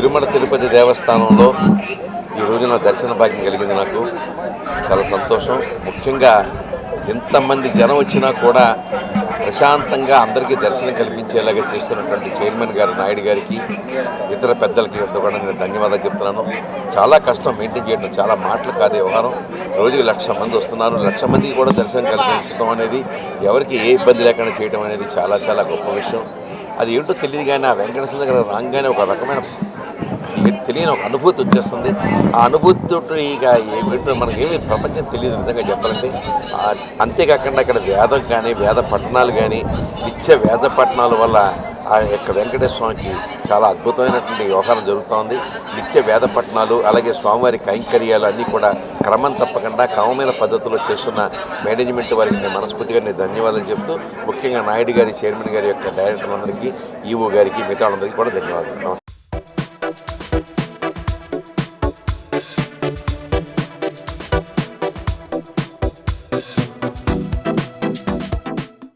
తిరుమల తిరుపతి దేవస్థానంలో ఈ రోజున దర్శన భాగ్యం కలిగింది. నాకు చాలా సంతోషం. ముఖ్యంగా ఎంతమంది జనం వచ్చినా కూడా ప్రశాంతంగా అందరికీ దర్శనం కల్పించేలాగా చేస్తున్నటువంటి చైర్మన్ గారు నాయుడు గారికి, ఇతర పెద్దలకి అంతా కూడా నేను ధన్యవాదాలు చెప్తున్నాను. చాలా కష్టం మెయింటైన్ చేయడం, చాలా మాటలు కాదు వ్యవహారం. రోజుకి 1,00,000 మంది వస్తున్నారు. 1,00,000 మందికి కూడా దర్శనం కల్పించడం అనేది, ఎవరికి ఏ ఇబ్బంది లేకుండా చేయడం అనేది చాలా చాలా గొప్ప విషయం. అది ఏంటో తెలియదు కానీ ఆ వెంకటేశ్వర దగ్గర రాగానే ఒక రకమైన తెలియని ఒక అనుభూతి వచ్చేస్తుంది. ఆ అనుభూతితో ఇక ఏంటో మనకేమి ప్రపంచం తెలియదు విధంగా చెప్పాలంటే. అంతేకాకుండా ఇక్కడ వేదం కానీ, వేద పట్టణాలు కానీ, నిత్య వేద పట్టణాల వల్ల ఆ యొక్క వెంకటేశ్వర స్వామికి చాలా అద్భుతమైనటువంటి వ్యవహారం జరుగుతూ ఉంది. నిత్య వేద పట్టణాలు, అలాగే స్వామివారి కైంకర్యాలు అన్నీ కూడా క్రమం తప్పకుండా క్రమమైన పద్ధతిలో చేస్తున్న మేనేజ్మెంట్ వారికి నేను మనస్ఫూర్తిగా నేను ధన్యవాదాలు చెప్తూ, ముఖ్యంగా నాయుడు గారి, చైర్మన్ గారి యొక్క డైరెక్టర్లందరికీ, ఈవో గారికి, మిగతా వాళ్ళందరికీ కూడా ధన్యవాదాలు.